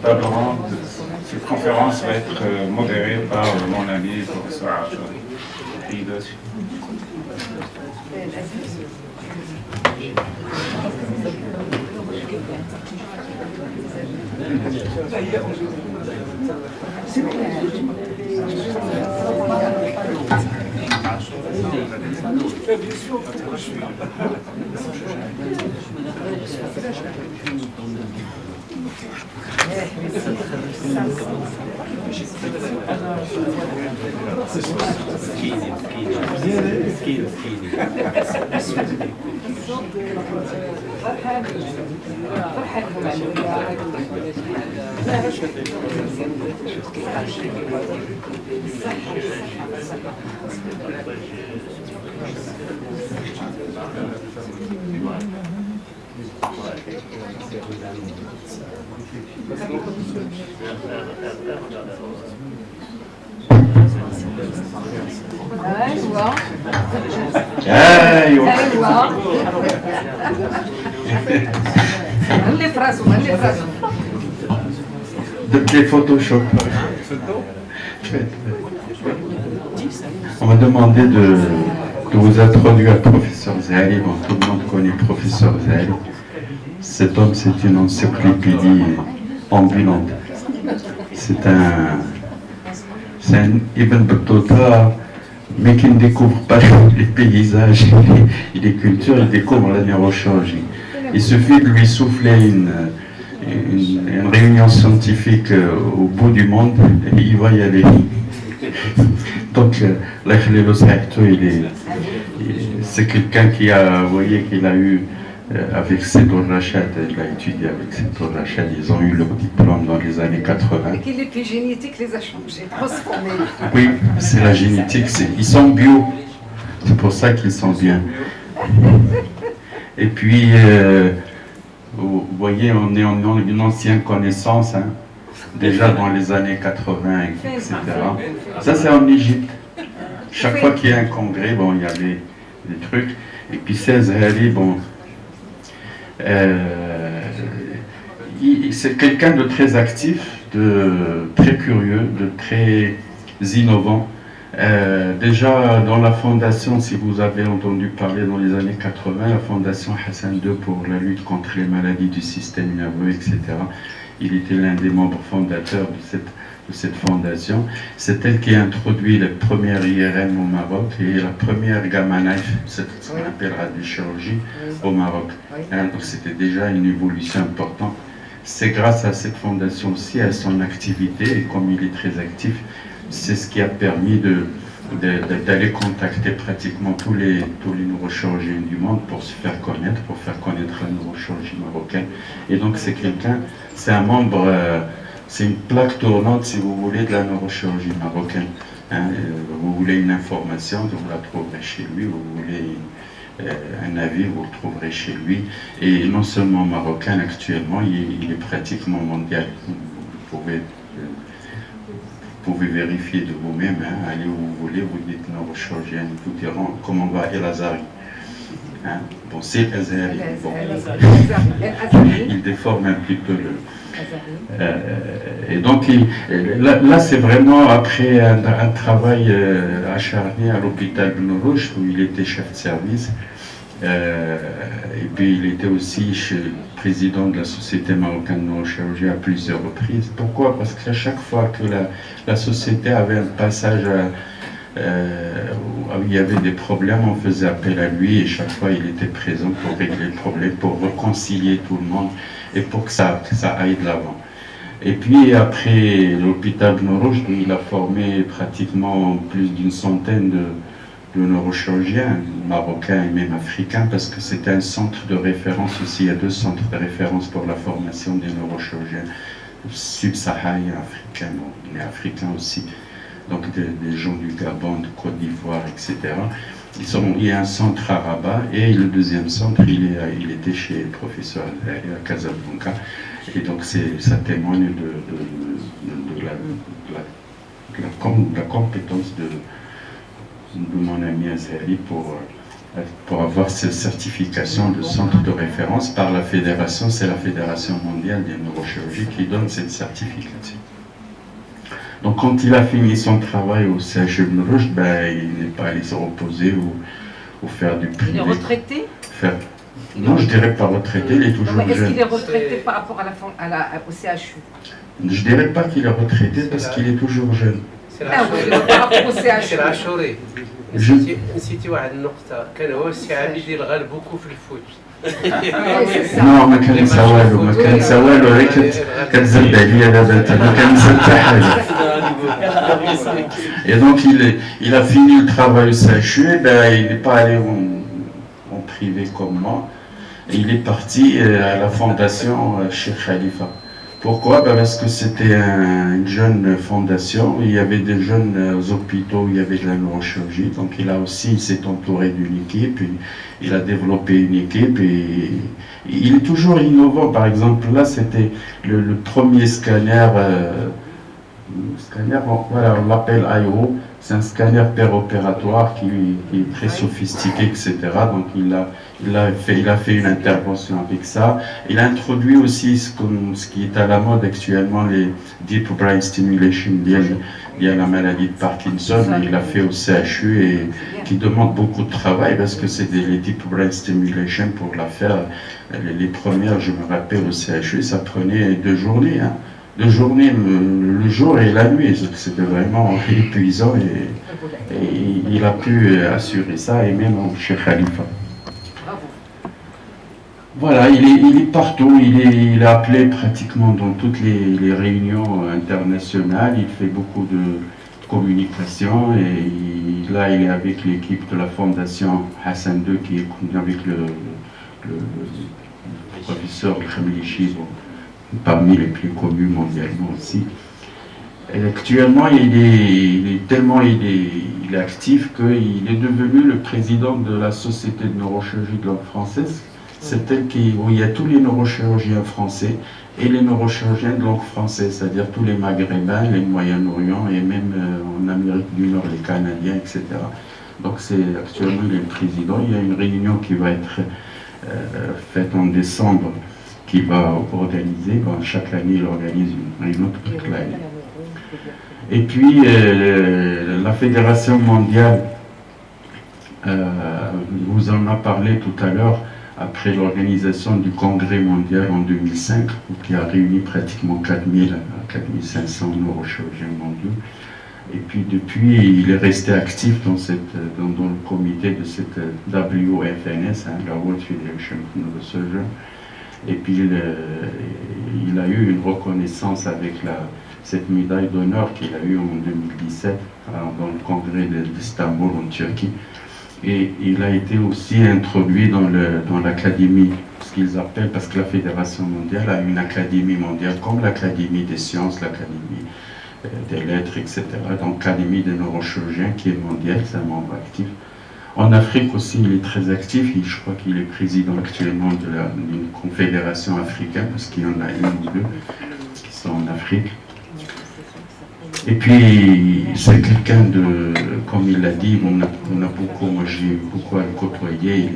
table ronde, cette conférence va être modérée par mon ami, le professeur Achouri. Des Photoshop. On m'a demandé de vous introduire le professeur Zahali. Bon, tout le monde connaît le professeur Zahali. Cet homme, c'est une encyclopédie ambulante. C'est un Ibn Battuta, mais qui ne découvre pas les paysages et les cultures, il découvre la neurochirurgie. Il suffit de lui souffler une réunion scientifique au bout du monde et il va y aller. Donc, c'est quelqu'un qui a, vous voyez, qu'il a eu avec Seydou Rachad, il a étudié avec Seydou Rachad, ils ont eu leur diplôme dans les années 80. Et l'épigénétique les a changés, transformés. Oui, c'est la génétique, ils sont bio, c'est pour ça qu'ils sont bien. Et puis, vous voyez, on est en une ancienne connaissance, hein, déjà dans les années 80, etc. Ça, c'est en Égypte. Chaque fois qu'il y a un congrès, bon, il y avait des trucs. Et puis, Zahali, bon, c'est quelqu'un de très actif, de très curieux, de très innovant. Déjà dans la fondation, si vous avez entendu parler dans les années 80, la fondation Hassan II pour la lutte contre les maladies du système nerveux, etc. Il était l'un des membres fondateurs de cette fondation. C'est elle qui a introduit la première IRM au Maroc et la première gamma knife, ce qu'on appelle radiochirurgie, au Maroc. Donc c'était déjà une évolution importante. C'est grâce à cette fondation aussi, à son activité, et comme il est très actif, c'est ce qui a permis d'aller contacter pratiquement tous les neurochirurgiens du monde pour se faire connaître, pour faire connaître la neurochirurgie marocaine. Et donc c'est un membre, c'est une plaque tournante, si vous voulez, de la neurochirurgie marocaine. Vous voulez une information, vous la trouverez chez lui, vous voulez un avis, vous le trouverez chez lui. Et non seulement marocain, actuellement, il est pratiquement mondial. Vous pouvez vérifier de vous-même, hein, allez où vous voulez, vous dites neurochirurgien, vous diront comment va El Azhari. Hein? Bon, c'est El Azhari. Bon. Il déforme un petit peu le. Et donc, là c'est vraiment après un travail acharné à l'hôpital de Nourouch, où il était chef de service. Et puis il était aussi président de la Société marocaine de neurochirurgie à plusieurs reprises. Pourquoi? Parce qu'à chaque fois que la société avait un passage où il y avait des problèmes, on faisait appel à lui et chaque fois il était présent pour régler le problème, pour réconcilier tout le monde et pour que ça aille de l'avant. Et puis après l'hôpital de Nourouch, il a formé pratiquement plus d'une centaine de neurochirurgiens marocains et même africains, parce que c'était un centre de référence aussi. Il y a 2 centres de référence pour la formation des neurochirurgiens subsahariens africains, bon, mais africains aussi, donc des gens du Gabon, de Côte d'Ivoire, etc. Il y a un centre à Rabat et le deuxième centre, il était chez le professeur à Casablanca, et donc ça témoigne de la compétence de mon ami Azhari pour pour avoir cette certification de centre de référence par la fédération. C'est la Fédération mondiale des neurochirurgies qui donne cette certification. Donc quand il a fini son travail au CHU de Rouge, il n'est pas allé se reposer ou faire du privé. Il est retraité? Non, je dirais pas retraité, il est toujours jeune. Est-ce qu'il est retraité par rapport au CHU? Je dirais pas qu'il est retraité parce qu'il est toujours jeune. par rapport au CHU. نسيتي واحد النقطة، كان هو السي عابد يلغى بوكو في الفوت. نو ما كنسى والو، ما كنسى والو، غير كتزرد عليا دابا انت، ما كنسى حتى حاجة. Et donc il a fini le travail au CHU, il n'est pas allé en privé comme moi, et il est parti à la fondation Cheikh Khalifa. Pourquoi? Parce que c'était une jeune fondation, il y avait des jeunes hôpitaux, il y avait de la neurochirurgie, donc il s'est entouré d'une équipe, il a développé une équipe et il est toujours innovant. Par exemple, là c'était le premier scanner, voilà, on l'appelle AIRO, c'est un scanner péropératoire qui est très sophistiqué, etc. Donc il a fait une intervention avec ça. Il a introduit aussi ce qui est à la mode actuellement, les Deep Brain Stimulation liées à la maladie de Parkinson. Il a fait au CHU et qui demande beaucoup de travail parce que c'est les Deep Brain Stimulation pour la faire. Les premières, je me rappelle, au CHU, ça prenait 2 journées. 2 journées, le jour et la nuit. C'était vraiment épuisant et il a pu assurer ça, et même chez Khalifa. Voilà, il est partout, il est appelé pratiquement dans toutes les réunions internationales, il fait beaucoup de communication et là il est avec l'équipe de la fondation Hassan II qui est avec le professeur Khamilichi, parmi les plus connus mondialement aussi. Et actuellement il est actif qu'il est devenu le président de la Société de neurochirurgie de langue française. C'est elle où il y a tous les neurochirurgiens français et les neurochirurgiens de langue française, c'est-à-dire tous les Maghrébins, les Moyen-Orient et même en Amérique du Nord, les Canadiens, etc. Donc actuellement il est le président. Il y a une réunion qui va être faite en décembre, qui va organiser, chaque année il organise une réunion toute l'année. Et puis la Fédération mondiale vous en a parlé tout à l'heure, après l'organisation du congrès mondial en 2005, qui a réuni pratiquement 4000 à 4500 neurochirurgiens mondiaux. Et puis depuis, il est resté actif dans le comité de cette WFNS, la World Federation of Neurosurgeons. Et puis il a eu une reconnaissance avec cette médaille d'honneur qu'il a eue en 2017 dans le congrès d'Istanbul en Turquie. Et il a été aussi introduit dans l'académie, ce qu'ils appellent, parce que la Fédération mondiale a une académie mondiale, comme l'Académie des sciences, l'Académie des lettres, etc. Donc l'Académie des neurochirurgiens qui est mondiale, c'est un membre actif. En Afrique aussi, il est très actif, je crois qu'il est président actuellement d'une confédération africaine, parce qu'il y en a une ou deux qui sont en Afrique. Et puis, c'est quelqu'un comme il l'a dit, j'ai beaucoup à le côtoyer,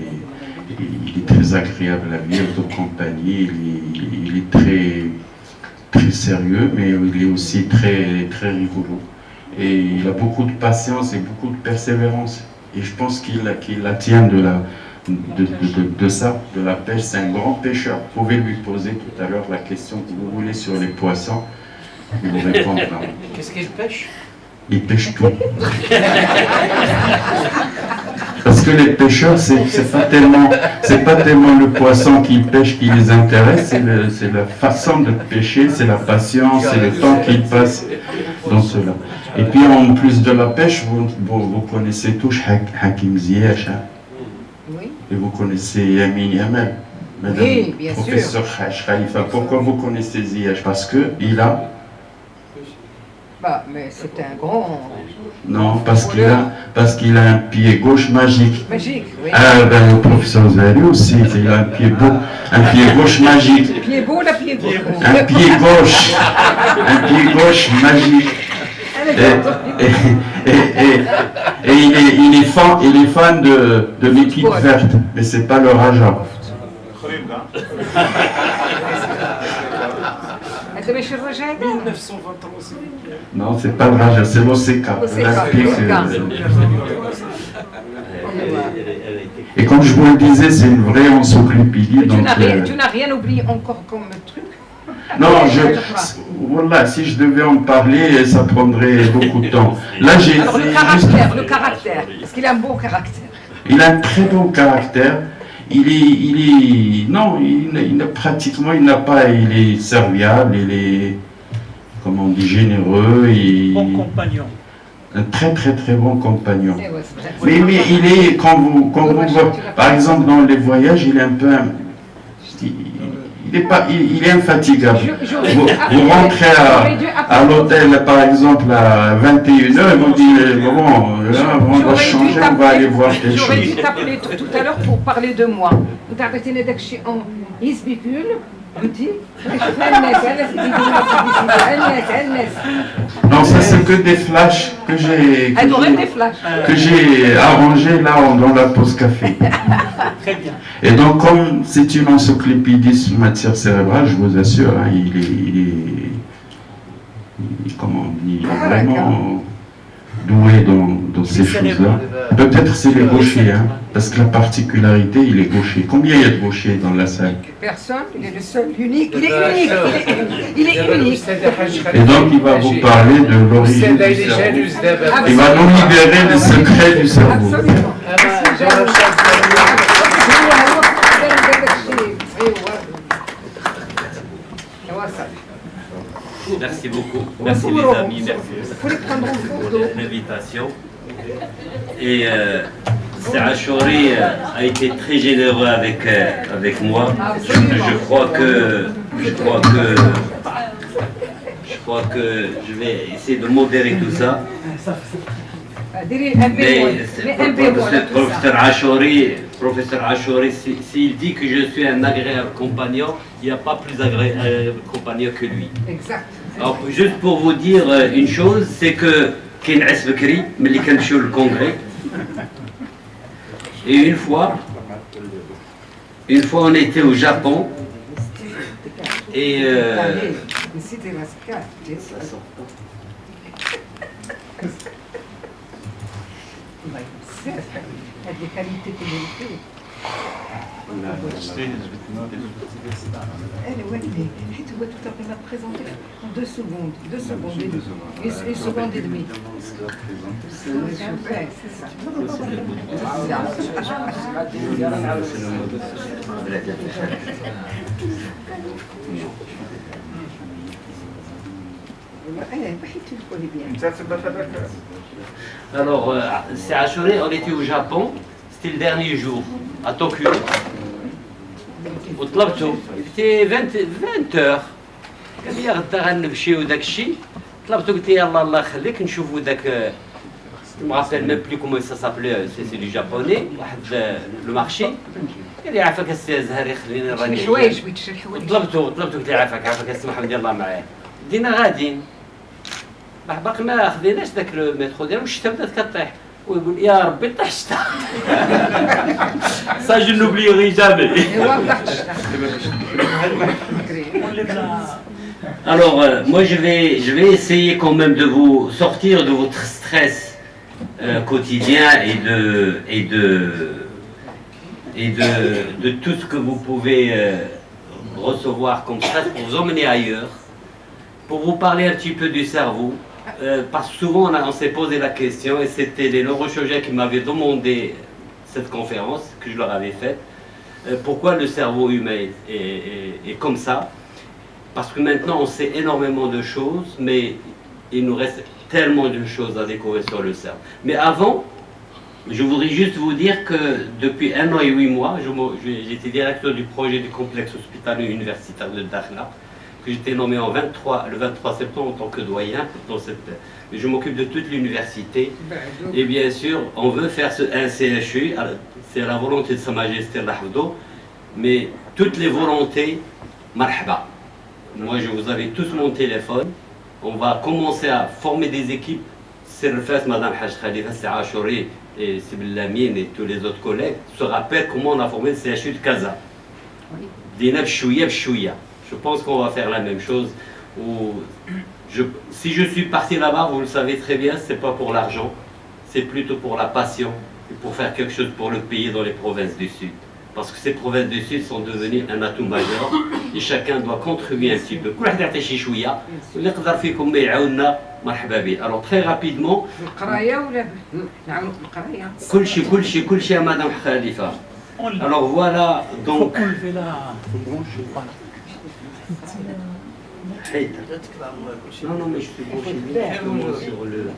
il est très agréable à vivre de compagnie, il est très, très sérieux, mais il est aussi très, très rigolo. Et il a beaucoup de patience et beaucoup de persévérance. Et je pense qu'il la tient de ça, de la pêche. C'est un grand pêcheur. Vous pouvez lui poser tout à l'heure la question que vous voulez sur les poissons. Il vous répondra. Qu'est-ce qu'il pêche? Il pêche tout. Parce que les pêcheurs, c'est pas tellement le poisson qu'ils pêchent qui les intéresse, c'est la façon de pêcher, c'est la patience, c'est le temps qu'ils passent dans cela. Et puis en plus de la pêche, vous connaissez tous Hakim Ziyech, hein? Oui. Et vous connaissez Yamin Yamel, Madame Oui, bien professeur Khalifa. Pourquoi vous connaissez Ziyech? Parce que il a... Mais c'est un grand... Non, parce qu'il a un pied gauche magique. Magique, oui. Le professeur Zahari aussi, il a un pied gauche magique. Pied beau, la pied gauche. Un pied gauche magique. il est fan de l'équipe verte, mais c'est pas le Raja. هذا ماشي الرجاء هذا 1923 Non, c'est pas le Raja, c'est l'OCK. Et comme je vous le disais, c'est une vraie encyclopédie. Donc, tu n'as rien oublié encore comme truc. non, voilà, si je devais en parler, ça prendrait beaucoup de temps. Là, j'ai Alors le caractère, parce qu'il a un beau caractère. Il a un très bon caractère. Il est serviable, il est, comment on dit, généreux. Bon compagnon. Un très très très bon compagnon. C'est vrai, c'est vrai. Mais il est, quand vous par exemple dans les voyages, il est un peu, il est infatigable. Vous rentrez à l'hôtel par exemple à 21h et vous dites, bon, là, on va changer, on va aller voir quelque chose. J'aurais dû t'appeler tout à l'heure pour parler de moi. Vous arrêtez d'être en isbicule. Non, ça c'est que des flashs que j'ai arrangés là dans la pause café. Très bien. Et donc comme c'est une encyclopédie sur matière cérébrale, je vous assure, hein, il est comment on dit, vraiment doué dans ces choses-là. Peut-être c'est les gauchers, hein, parce que la particularité, il est gaucher. Combien il y a de gauchers dans la salle? Personne, il est le seul, unique, il est unique. Et donc il va vous parler de l'origine du cerveau. Il va nous libérer les secrets du cerveau. Absolument. Merci beaucoup. Merci les amis. Merci pour l'invitation. Et Achouri a été très généreux avec moi. Je crois que je vais essayer de modérer tout ça. Mais professeur Achouri, s'il dit que je suis un agréable compagnon, il n'y a pas plus agréable compagnon que lui. Exact. Alors, juste pour vous dire une chose, c'est que Kin'as Bekri, mais quand je suis le congrès, et une fois on était au Japon, et Tu vas tout à fait la présenter en 2 secondes, 2 secondes et demie. Une seconde et demie. C'est ça. Tu le connais bien. alors, c'est Achouri, on était au Japon, c'était le dernier jour, à Tokyo. وطلبته في 20 قال لي غدا غنمشيو داك الشيء طلبته قلت يلا الله يخليك نشوفوا داك ما عرفت ميم بلي كومون سا سابلي سي دو جابوني واحد لو مارشي قال لي عافاك السي الزهري خليني راني الحوايج بغيت تشري الحوايج طلبته قلت لي عافاك السي محمد يلاه معايا بدينا غاديين باقي ما خديناش داك الميترو ديالو والشتا بدات كطيح ويقول يا ربي طيح الشتا ça je n'oublierai jamais. Alors, moi je vais essayer quand même de vous sortir de votre stress quotidien et de tout ce que vous pouvez recevoir comme stress pour vous emmener ailleurs, pour vous parler un petit peu du cerveau. Parce que souvent on s'est posé la question et c'était les neurochirurgiens qui m'avaient demandé cette conférence que je leur avais faite. Pourquoi le cerveau humain est comme ça? Parce que maintenant on sait énormément de choses, mais il nous reste tellement de choses à découvrir sur le cerveau. Mais avant, je voudrais juste vous dire que depuis 1 an et 8 mois, j'étais directeur du projet du complexe hospitalier universitaire de Dakhla, que j'étais nommé le 23 septembre en tant que doyen dans mais je m'occupe de toute l'université. Et bien sûr, on veut faire un CHU, c'est la volonté de Sa Majesté Lahoudo, mais toutes les volontés, marhaba. Moi, je vous avais tous mon téléphone, on va commencer à former des équipes. C'est le fait, Madame Haj Khalifa, c'est Achouri et Sibyl Lamine et tous les autres collègues se rappellent comment on a formé le CHU de Casa. Dinab Chouya Chouya. Je pense qu'on va faire la même chose. Si je suis parti là-bas, vous le savez très bien, c'est pas pour l'argent, c'est plutôt pour la passion et pour faire quelque chose pour le pays dans les provinces du Sud. Parce que ces provinces du Sud sont devenues un atout majeur et chacun doit contribuer un petit peu. Alors très rapidement, Kulchi à Madame Khalifa. Alors voilà, Il faut donc. enlever la... Voilà. Non, mais je suis branché sur le...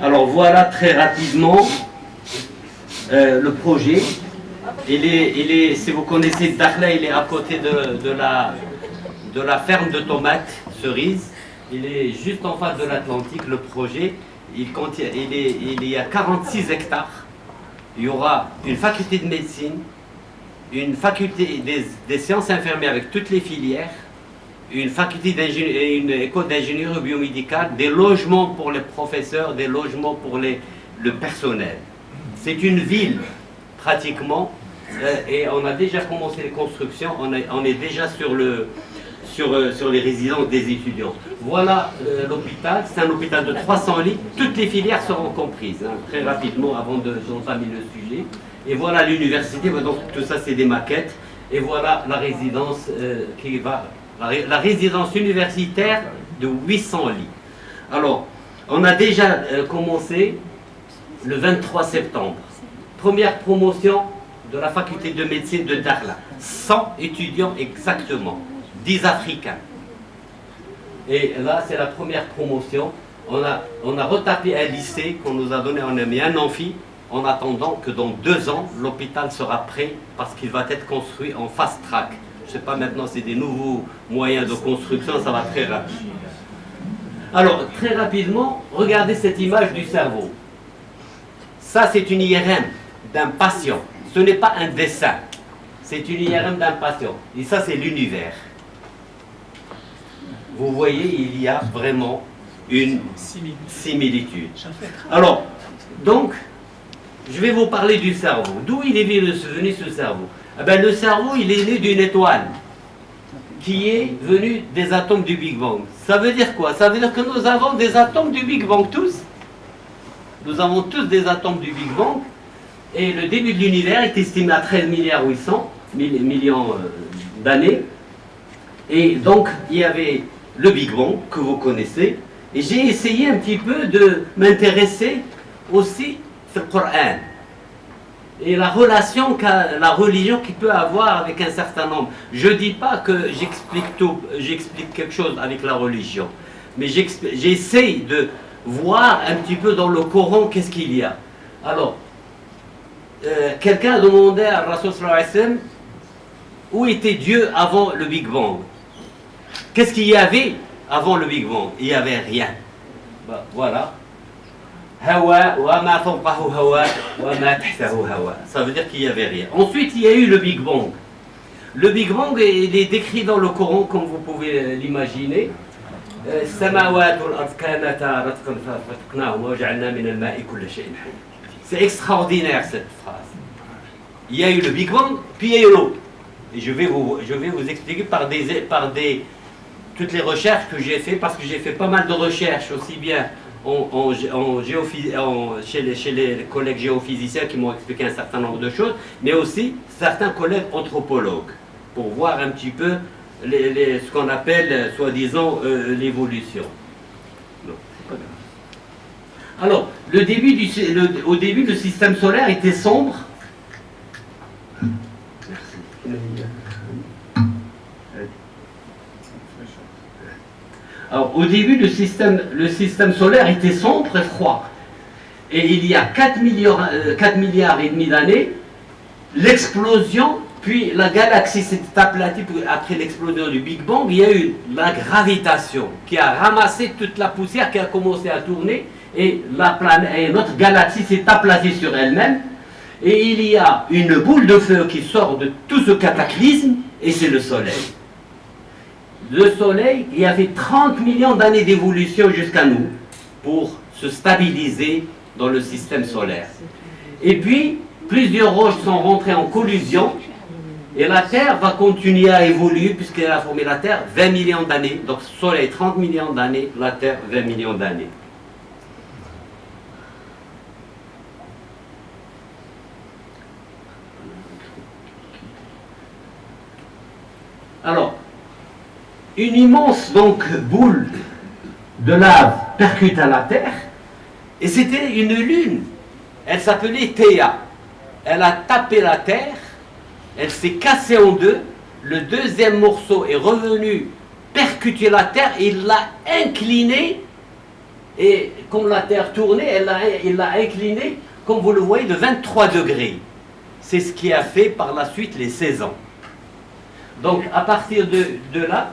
Alors voilà très rapidement le projet. Il est, si vous connaissez Dakhla, il est à côté de la ferme de tomates cerises. Il est juste en face de l'Atlantique. Le projet, il y a 46 hectares. Il y aura une faculté de médecine, une faculté des sciences infirmières avec toutes les filières, une faculté d'ingénierie, une école d'ingénierie biomédicale, des logements pour les professeurs, des logements pour le personnel. C'est une ville pratiquement et on a déjà commencé les constructions, on est déjà sur les résidences des étudiants. Voilà l'hôpital, c'est un hôpital de 300 lits, toutes les filières seront comprises, hein, très rapidement avant d'entamer le sujet. Et voilà l'université, donc tout ça c'est des maquettes, et voilà la résidence la résidence universitaire de 800 lits. Alors, on a déjà commencé le 23 septembre, première promotion de la faculté de médecine de Dakhla, 100 étudiants exactement, 10 Africains. Et là, c'est la première promotion. On a retapé un lycée qu'on nous a donné, on a mis un amphi, en attendant que dans 2 ans, l'hôpital sera prêt parce qu'il va être construit en fast track. Je ne sais pas maintenant, c'est des nouveaux moyens de construction, ça va très rapide. Alors, très rapidement, regardez cette image du cerveau. Ça, c'est une IRM d'un patient. Ce n'est pas un dessin. C'est une IRM d'un patient. Et ça, c'est l'univers. Vous voyez, il y a vraiment une similitude. Alors, donc, je vais vous parler du cerveau. D'où il est venu ce cerveau? Eh bien, le cerveau, il est né d'une étoile qui est venue des atomes du Big Bang. Ça veut dire quoi? Ça veut dire que nous avons des atomes du Big Bang tous. Nous avons tous des atomes du Big Bang. Et le début de l'univers est estimé à 13 milliards 800 millions d'années. Et donc, il y avait le Big Bang, que vous connaissez. Et j'ai essayé un petit peu de m'intéresser aussi sur le Coran. Et la relation qu'a la religion qui peut avoir avec un certain nombre. Je ne dis pas que j'explique quelque chose avec la religion. Mais j'essaie de voir un petit peu dans le Coran qu'est-ce qu'il y a. Alors, quelqu'un a demandé à Rasul sallallahu alayhi wa sallam où était Dieu avant le Big Bang. Qu'est-ce qu'il y avait avant le Big Bang? Il n'y avait rien. Ben, voilà. Hawa wa ma fawqahu hawa wa ma tahtahu hawa. Ça veut dire qu'il n'y avait rien. Ensuite, il y a eu le Big Bang. Le Big Bang, il est décrit dans le Coran comme vous pouvez l'imaginer. C'est extraordinaire cette phrase. Il y a eu le Big Bang, puis il y a eu l'eau. Et je vais vous expliquer par toutes les recherches que j'ai fait, parce que j'ai fait pas mal de recherches, aussi bien chez les collègues géophysiciens qui m'ont expliqué un certain nombre de choses, mais aussi certains collègues anthropologues, pour voir un petit peu ce qu'on appelle, soi-disant, l'évolution. Alors, au début, le système solaire était sombre. Alors, au début, le système solaire était sombre et froid. Et il y a 4 milliards et demi d'années, l'explosion, puis la galaxie s'est aplatie après l'explosion du Big Bang. Il y a eu la gravitation qui a ramassé toute la poussière qui a commencé à tourner et notre galaxie s'est aplatie sur elle-même. Et il y a une boule de feu qui sort de tout ce cataclysme et c'est le Soleil. le Soleil, il y avait 30 millions d'années d'évolution jusqu'à nous pour se stabiliser dans le système solaire. Et puis, plusieurs roches sont rentrées en collision et la Terre va continuer à évoluer puisqu'elle a formé la Terre 20 millions d'années. Donc, le Soleil 30 millions d'années, la Terre 20 millions d'années. Alors, une immense donc boule de lave percute à la Terre et c'était une lune. Elle s'appelait Théa. Elle a tapé la Terre, elle s'est cassée en deux. Le deuxième morceau est revenu percuter la Terre et il l'a inclinée. Et comme la Terre tournait, il l'a inclinée, comme vous le voyez, de 23 degrés. C'est ce qui a fait par la suite les 16 ans. Donc à partir de là,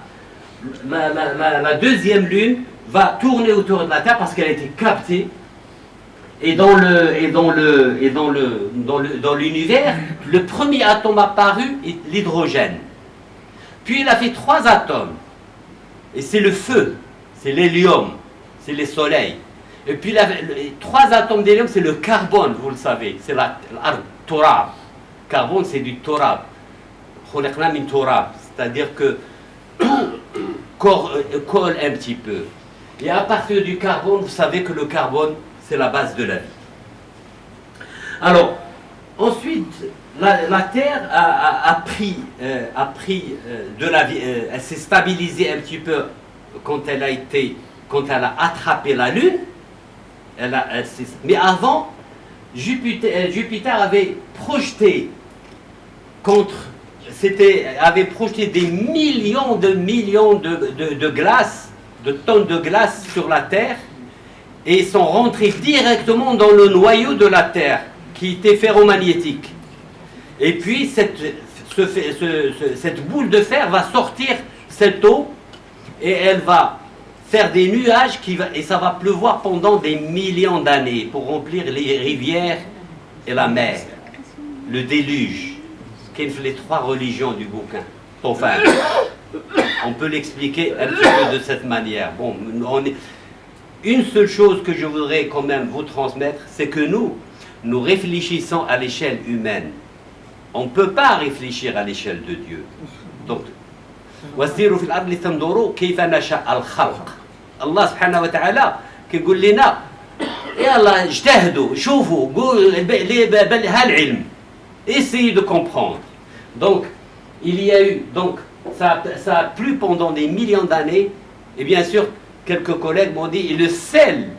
la deuxième lune va tourner autour de la Terre parce qu'elle a été captée. Et dans l'univers, le premier atome apparu est l'hydrogène. Puis il a fait 3 atomes. Et c'est le feu, c'est l'hélium, c'est les soleils. Et puis les 3 atomes d'hélium, c'est le carbone, vous le savez. C'est la torab. Carbone, c'est du torab. C'est-à-dire que tout colle un petit peu. Et à partir du carbone, vous savez que le carbone, c'est la base de la vie. Alors, ensuite, la Terre a pris de la vie, elle s'est stabilisée un petit peu quand elle a attrapé la Lune. Mais avant, Jupiter avait projeté avait projeté des millions de glace, de tonnes de glace sur la Terre, et sont rentrés directement dans le noyau de la Terre, qui était ferromagnétique. Et puis, cette boule de fer va sortir cette eau, et elle va faire des nuages, et ça va pleuvoir pendant des millions d'années, pour remplir les rivières et la mer. Le déluge. Quelles sont les 3 religions du bouquin? Enfin, on peut l'expliquer un petit peu de cette manière. Bon, une seule chose que je voudrais quand même vous transmettre, c'est que nous réfléchissons à l'échelle humaine. On ne peut pas réfléchir à l'échelle de Dieu. Donc, وَسِيرُوا فِي الْأَرْضِ تَنْظُرُوا كَيْفَ نَشَأَ الْخَلْقِ. Allah subhanahu wa ta'ala كيقول لنا يلا اجتهدوا شوفوا هالعلم. Essayez de comprendre. Donc, il y a eu, donc, ça a plu pendant des millions d'années, et bien sûr, quelques collègues m'ont dit, et le sel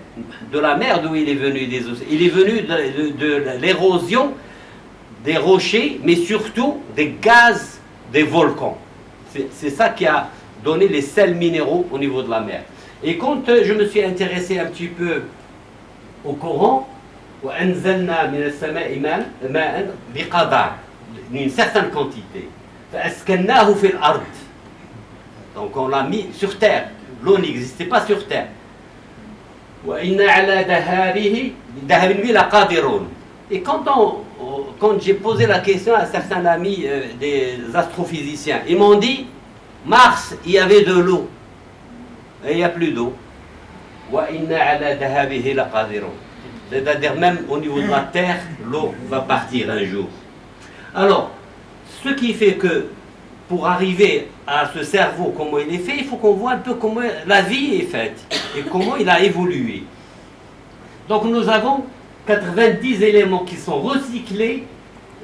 de la mer d'où il est venu des océans, il est venu de l'érosion des rochers, mais surtout des gaz des volcans. C'est ça qui a donné les sels minéraux au niveau de la mer. Et quand je me suis intéressé un petit peu au Coran, وأنزلنا من السماء ماء بقدر, d'une certaine quantité. فأسكناه في الأرض. Donc on l'a mis sur terre. L'eau n'existait pas sur terre. وإنا على ذهاب به لقادرون. Et quand j'ai posé la question à certains amis des astrophysiciens, ils m'ont dit Mars, il y avait de l'eau. Et il n'y a plus d'eau. وإنا على ذهابه لقادرون. C'est-à-dire même au niveau de la Terre, l'eau va partir un jour. Alors, ce qui fait que pour arriver à ce cerveau, comment il est fait, il faut qu'on voit un peu comment la vie est faite et comment il a évolué. Donc nous avons 90 éléments qui sont recyclés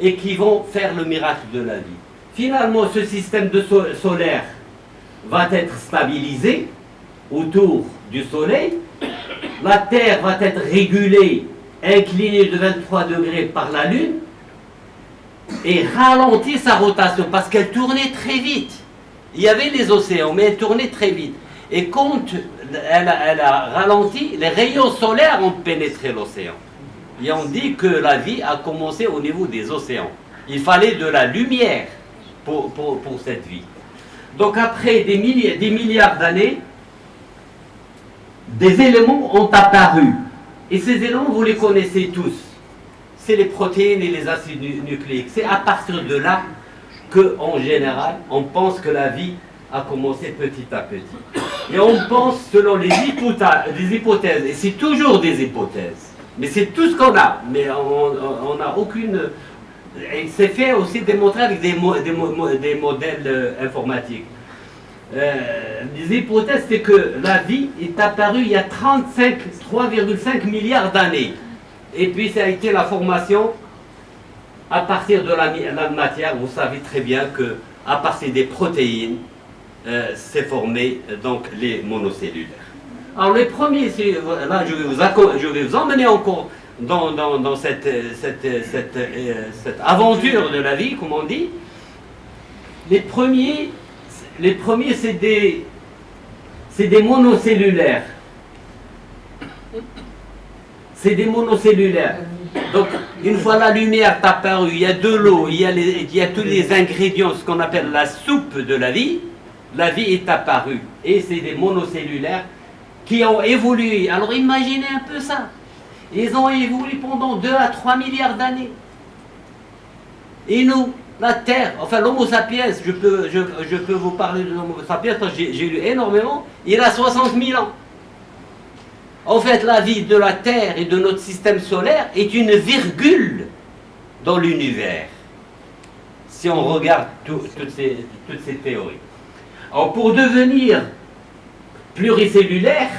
et qui vont faire le miracle de la vie. Finalement, ce système solaire va être stabilisé autour du Soleil. La Terre va être régulée, inclinée de 23 degrés par la Lune et ralentit sa rotation parce qu'elle tournait très vite. Il y avait les océans, mais elle tournait très vite. Et quand elle a ralenti, les rayons solaires ont pénétré l'océan. Et on dit que la vie a commencé au niveau des océans. Il fallait de la lumière pour cette vie. Donc après des milliards d'années, des éléments ont apparu. Et ces éléments, vous les connaissez tous. C'est les protéines et les acides nucléiques. C'est à partir de là qu'en général, on pense que la vie a commencé petit à petit. Et on pense selon les hypothèses, et c'est toujours des hypothèses, mais c'est tout ce qu'on a, mais on n'a aucune... Et c'est fait aussi démontrer avec des modèles informatiques. Les hypothèses, c'est que la vie est apparue il y a 3,5 milliards d'années. Et puis ça a été la formation à partir de la matière. Vous savez très bien que à partir des protéines, s'est formé donc les monocellulaires. Alors les premiers, là je vais vous emmener encore dans cette aventure de la vie, comme on dit. Les premiers c'est des monocellulaires. C'est des monocellulaires. Donc, une fois la lumière apparue, il y a de l'eau, il y a tous les ingrédients, ce qu'on appelle la soupe de la vie est apparue. Et c'est des monocellulaires qui ont évolué. Alors, imaginez un peu ça. Ils ont évolué pendant 2 à 3 milliards d'années. Et nous, la Terre, enfin l'Homo sapiens, je peux vous parler de l'Homo sapiens parce que j'ai lu énormément, il a 60 000 ans. En fait, la vie de la Terre et de notre système solaire est une virgule dans l'univers, si on regarde toutes ces théories. Alors, pour devenir pluricellulaires,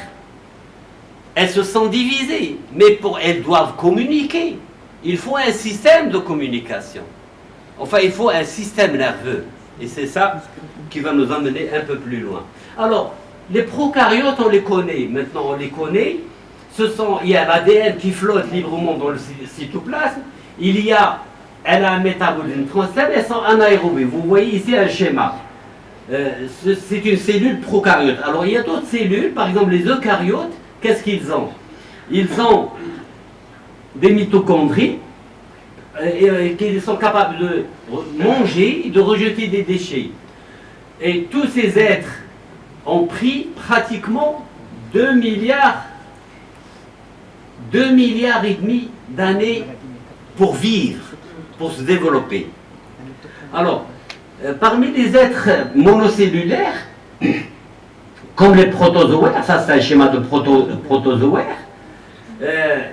elles se sont divisées, mais elles doivent communiquer. Il faut un système de communication. Enfin, il faut un système nerveux. Et c'est ça qui va nous emmener un peu plus loin. Alors, les prokaryotes, on les connaît. Maintenant, on les connaît. Il y a l'ADN qui flotte librement dans le cytoplasme. Elle a un métabolisme transfert, elles sont anaérobées. Vous voyez ici un schéma. C'est une cellule prokaryote. Alors, il y a d'autres cellules, par exemple les eucaryotes. Qu'est-ce qu'ils ont? Ils ont des mitochondries qui sont capables de manger, de rejeter des déchets. Et tous ces êtres ont pris pratiquement 2 milliards et demi d'années pour vivre, pour se développer. Alors, parmi les êtres monocellulaires, comme les protozoaires, ça c'est un schéma de protozoaires,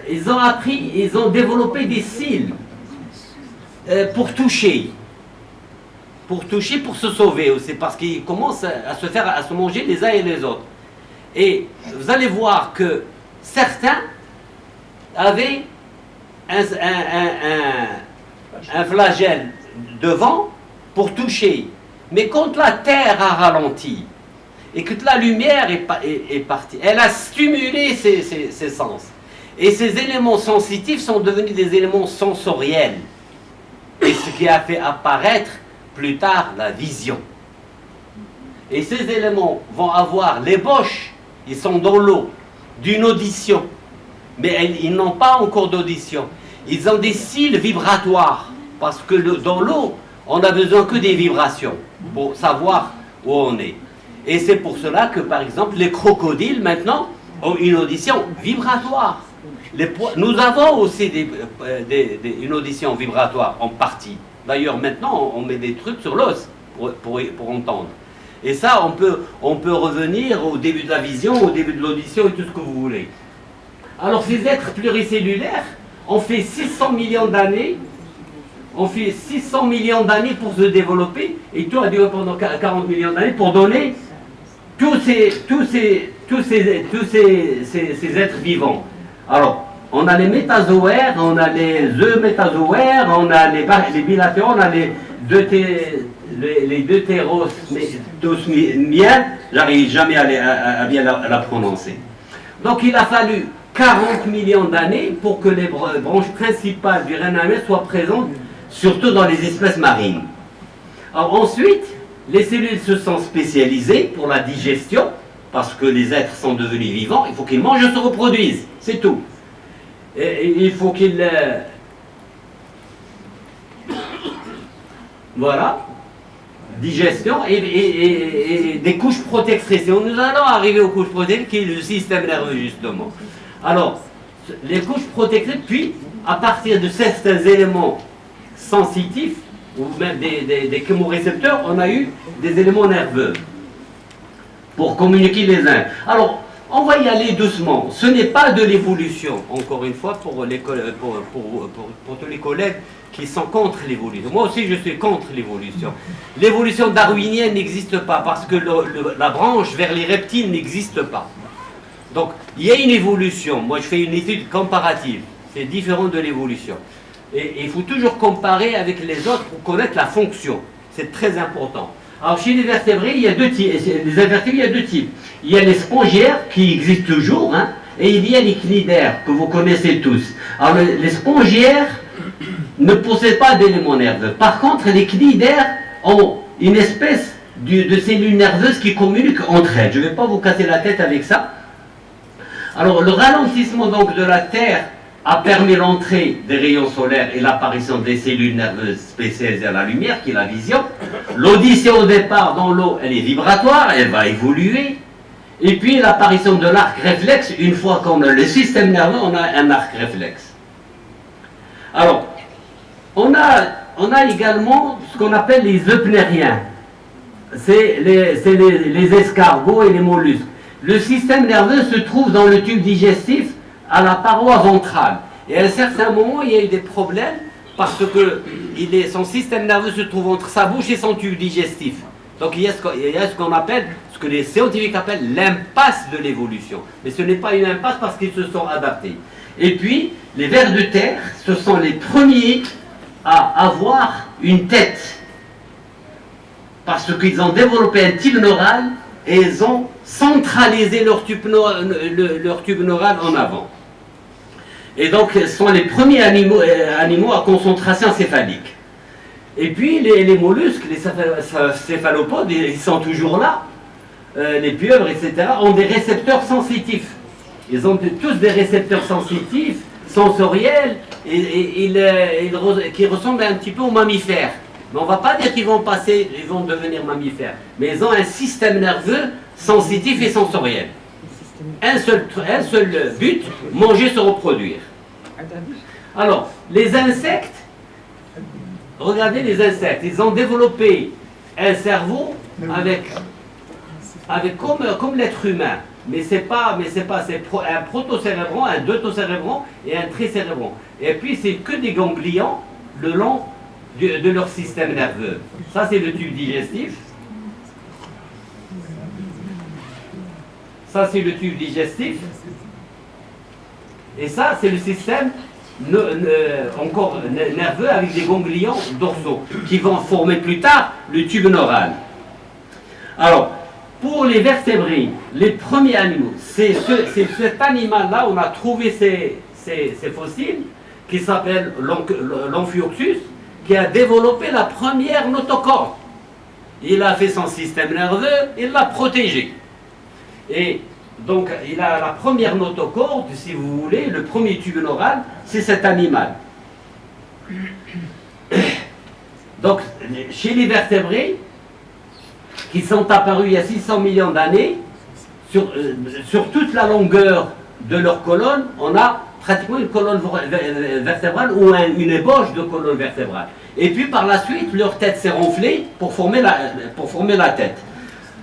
ils ont développé des cils pour toucher, pour se sauver aussi, parce qu'ils commencent à se manger les uns et les autres. Et vous allez voir que certains avaient un flagelle devant pour toucher. Mais quand la Terre a ralenti et que la lumière est partie, elle a stimulé ses sens. Et ces éléments sensitifs sont devenus des éléments sensoriels. Et ce qui a fait apparaître plus tard la vision. Et ces éléments vont avoir l'ébauche, ils sont dans l'eau, d'une audition. Mais ils n'ont pas encore d'audition. Ils ont des cils vibratoires. Parce que dans l'eau, on n'a besoin que des vibrations pour savoir où on est. Et c'est pour cela que, par exemple, les crocodiles, maintenant, ont une audition vibratoire. Nous avons aussi une audition vibratoire, en partie. D'ailleurs, maintenant, on met des trucs sur l'os pour entendre. Et ça, on peut revenir au début de la vision, au début de l'audition et tout ce que vous voulez. Alors, ces êtres pluricellulaires ont fait 600 millions d'années. On fait 600 millions d'années pour se développer, et tout a duré pendant 40 millions d'années pour donner tous ces êtres vivants. Alors, on a les métazoaires, on a les eumétazoaires, on a les bilatéraux, on a les deutérosmiens, j'arrive jamais à bien la prononcer. Donc, il a fallu 40 millions d'années pour que les branches principales du règne animal soient présentes, surtout dans les espèces marines. Alors ensuite, les cellules se sont spécialisées pour la digestion, parce que les êtres sont devenus vivants, il faut qu'ils mangent et se reproduisent, c'est tout. Et il faut qu'ils... Voilà, digestion et des couches protectrices. Et nous allons arriver aux couches protectrices, qui est le système nerveux, justement. Alors, les couches protectrices, puis, à partir de certains éléments sensitifs, ou même des chémorécepteurs, on a eu des éléments nerveux. pour communiquer les uns. Alors, on va y aller doucement. Ce n'est pas de l'évolution, encore une fois, pour tous les collègues qui sont contre l'évolution. Moi aussi, je suis contre l'évolution. L'évolution darwinienne n'existe pas parce que la branche vers les reptiles n'existe pas. Donc, il y a une évolution. Moi, je fais une étude comparative. C'est différent de l'évolution. Et il faut toujours comparer avec les autres pour connaître la fonction. C'est très important. Alors, chez les vertébrés, il y a deux types. Les invertébrés, il y a deux types. Il y a les spongiaires qui existent toujours, hein, et il y a les cnidaires que vous connaissez tous. Alors, les spongiaires ne possèdent pas d'éléments nerveux. Par contre, les cnidaires ont une espèce de cellules nerveuses qui communiquent entre elles. Je ne vais pas vous casser la tête avec ça. Alors, le ralentissement donc de la Terre a permis l'entrée des rayons solaires et l'apparition des cellules nerveuses spécialisées à la lumière, qui est la vision. L'audition au départ dans l'eau, elle est vibratoire, elle va évoluer. Et puis l'apparition de l'arc réflexe, une fois qu'on a le système nerveux, on a un arc réflexe. Alors, on a également ce qu'on appelle les eupnériens. C'est les escargots et les mollusques. Le système nerveux se trouve dans le tube digestif, à la paroi ventrale. Et à un certain moment, il y a eu des problèmes parce que son système nerveux se trouve entre sa bouche et son tube digestif. Donc il y a ce qu'on appelle, ce que les scientifiques appellent l'impasse de l'évolution. Mais ce n'est pas une impasse parce qu'ils se sont adaptés. Et puis, les vers de terre, ce sont les premiers à avoir une tête. Parce qu'ils ont développé un type neural et ils ont centralisé leur tube neural en avant. Et donc, ce sont les premiers animaux à concentration céphalique. Et puis, les mollusques, les céphalopodes, ils sont toujours là. Les pieuvres, etc., ont des récepteurs sensitifs. Ils ont tous des récepteurs sensitifs, sensoriels, qui ressemblent un petit peu aux mammifères. Mais on ne va pas dire qu'ils vont devenir mammifères. Mais ils ont un système nerveux sensitif et sensoriel. Un seul but, manger, se reproduire. Alors, les insectes, regardez les insectes, ils ont développé un cerveau comme l'être humain. Mais c'est un protocérébron, un deutocérébron et un tricérébron. Et puis c'est que des ganglions le long de leur système nerveux. Ça c'est le tube digestif. Ça, c'est le tube digestif. Et ça, c'est le système encore nerveux avec des ganglions dorsaux qui vont former plus tard le tube neural. Alors, pour les vertébrés, les premiers animaux, c'est cet animal-là, on a trouvé ces fossiles, qui s'appelle l'Amphioxus, qui a développé la première notocorde. Il a fait son système nerveux, il l'a protégé. Et donc, il a la première notocorde, si vous voulez, le premier tube neural, c'est cet animal. Donc, chez les vertébrés, qui sont apparus il y a 600 millions d'années, sur toute la longueur de leur colonne, on a pratiquement une colonne vertébrale ou une ébauche de colonne vertébrale. Et puis, par la suite, leur tête s'est renflée pour former la tête.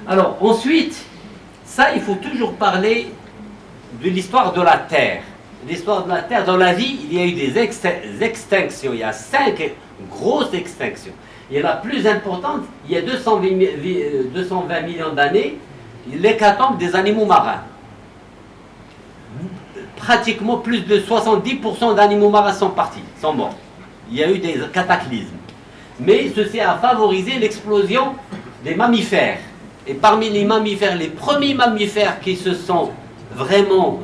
Alors, ensuite, ça, il faut toujours parler de l'histoire de la Terre. L'histoire de la Terre, dans la vie, il y a eu des extinctions. Il y a 5 grosses extinctions. Et la plus importante, il y a 220 millions d'années, l'hécatombe des animaux marins. Pratiquement plus de 70% d'animaux marins sont partis, sont morts. Il y a eu des cataclysmes. Mais ceci a favorisé l'explosion des mammifères. Et parmi les mammifères, les premiers mammifères qui se sont vraiment,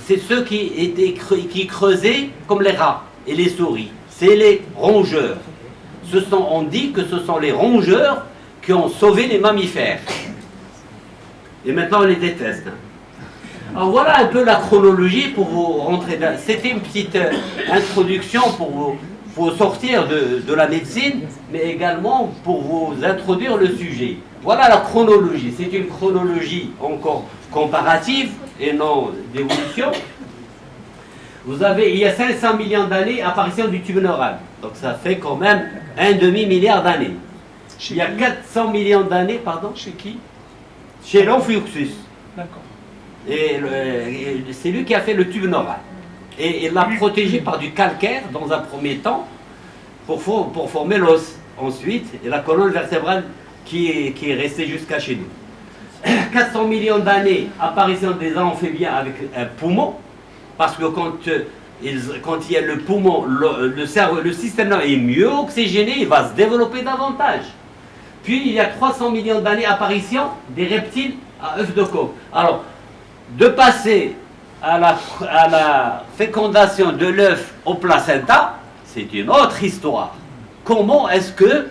c'est ceux qui creusaient comme les rats et les souris. C'est les rongeurs. On dit que ce sont les rongeurs qui ont sauvé les mammifères. Et maintenant on les déteste. Alors voilà un peu la chronologie pour vous rentrer dans. C'était une petite introduction pour vous sortir de la médecine, mais également pour vous introduire le sujet. Voilà la chronologie. C'est une chronologie encore comparative et non d'évolution. Vous avez, il y a 500 millions d'années, apparition du tube neural. Donc ça fait quand même un demi-milliard d'années. Il y a 400 millions d'années, pardon, Chez qui? chez l'Amphiuxus. D'accord. Et c'est lui qui a fait le tube neural. Et il l'a protégé par du calcaire dans un premier temps pour former l'os. Ensuite, et la colonne vertébrale qui est restée jusqu'à chez nous. 400 millions d'années, apparition des amphibiens avec un poumon, parce que quand il y a le poumon, le cerveau, le système nerveux est mieux oxygéné, il va se développer davantage. Puis il y a 300 millions d'années, apparition des reptiles à œufs de coque. Alors, de passer à la fécondation de l'œuf au placenta, c'est une autre histoire. Comment est-ce que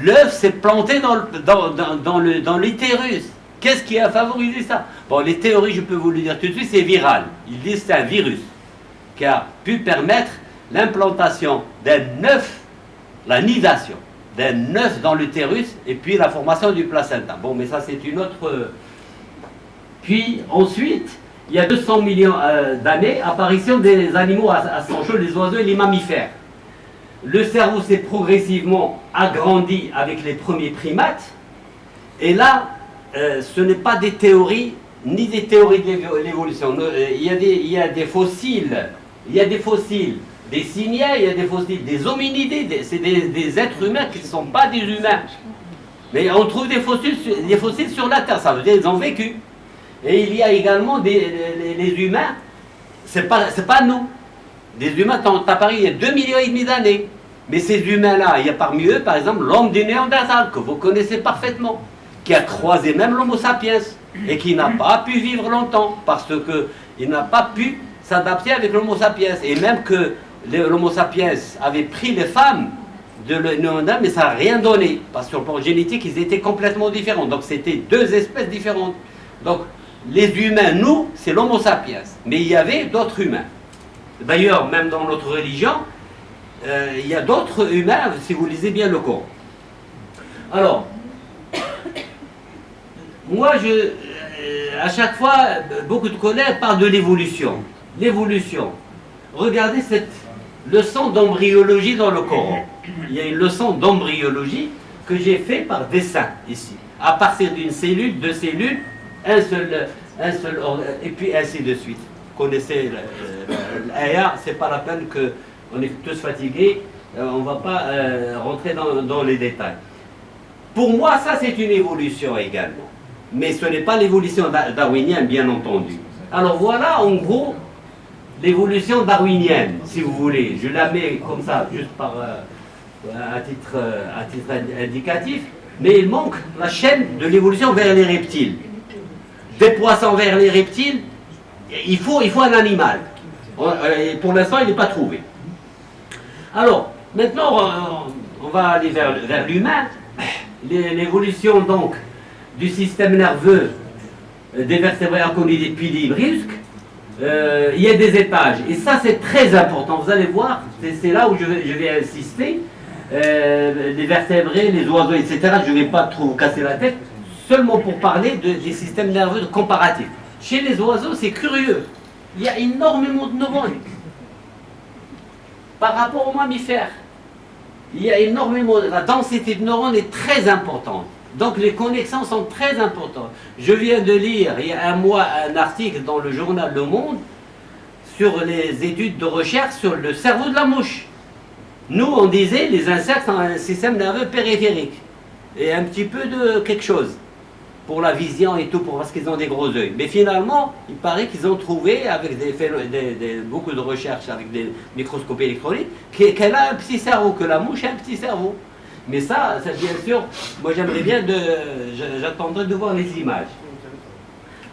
l'œuf s'est planté dans l'utérus? Qu'est-ce qui a favorisé ça? Bon, les théories, je peux vous le dire tout de suite, c'est viral. Ils disent que c'est un virus qui a pu permettre l'implantation d'un œuf, la nidation d'un œuf dans l'utérus et puis la formation du placenta. Bon, mais ça, c'est une autre... Puis, ensuite, il y a 200 millions d'années, apparition des animaux à sang chaud, les oiseaux et les mammifères. Le cerveau s'est progressivement agrandi avec les premiers primates. Et là, ce n'est pas des théories, ni des théories de l'évolution. Il y a des fossiles, des simiens, il y a des fossiles, des hominidés, c'est des êtres humains qui ne sont pas des humains. Mais on trouve des fossiles sur la Terre, ça veut dire qu'ils ont vécu. Et il y a également les humains, c'est pas nous. Des humains sont apparus il y a 2,5 millions d'années. Mais ces humains-là, il y a parmi eux, par exemple, l'homme du Néandertal, que vous connaissez parfaitement, qui a croisé même l'Homo sapiens, et qui n'a pas pu vivre longtemps, parce qu'il n'a pas pu s'adapter avec l'Homo sapiens. Et même que l'Homo sapiens avait pris les femmes de Néandertal, mais ça n'a rien donné, parce que sur le plan génétique, ils étaient complètement différents. Donc c'était deux espèces différentes. Donc les humains, nous, c'est l'Homo sapiens. Mais il y avait d'autres humains. D'ailleurs, même dans notre religion, il y a d'autres humains, si vous lisez bien le Coran. Alors, moi, à chaque fois, beaucoup de collègues parlent de l'évolution. L'évolution. Regardez cette leçon d'embryologie dans le Coran. Il y a une leçon d'embryologie que j'ai faite par dessin, ici. À partir d'une cellule, deux cellules, un seul organe, et puis ainsi de suite. Vous connaissez l'aya, c'est pas la peine qu'on est tous fatigués, on ne va pas rentrer dans les détails. Pour moi, ça c'est une évolution également. Mais ce n'est pas l'évolution darwinienne, bien entendu. Alors voilà, en gros, l'évolution darwinienne, si vous voulez. Je la mets comme ça, juste à titre indicatif. Mais il manque la chaîne de l'évolution vers les reptiles. Des poissons vers les reptiles, il faut un animal. Pour l'instant, il n'est pas trouvé. Alors, maintenant, on va aller vers l'humain. L'évolution, donc, du système nerveux des vertébrés inconnues depuis des brusques, il y a des étages. Et ça, c'est très important. Vous allez voir, c'est là où je vais insister. Les vertébrés, les oiseaux, etc., je ne vais pas trop vous casser la tête, seulement pour parler des systèmes nerveux comparatifs. Chez les oiseaux, c'est curieux. Il y a énormément de neurones. Par rapport aux mammifères, il y a énormément, la densité de neurones est très importante. Donc les connexions sont très importantes. Je viens de lire, il y a un mois, un article dans le journal Le Monde sur les études de recherche sur le cerveau de la mouche. Nous, on disait, les insectes ont un système nerveux périphérique et un petit peu de quelque chose pour la vision et tout, parce qu'ils ont des gros yeux. Mais finalement, il paraît qu'ils ont trouvé, avec beaucoup de recherches avec des microscopes électroniques, qu'elle a un petit cerveau, que la mouche a un petit cerveau. Mais ça bien sûr, moi j'aimerais bien, j'attendrai de voir les images.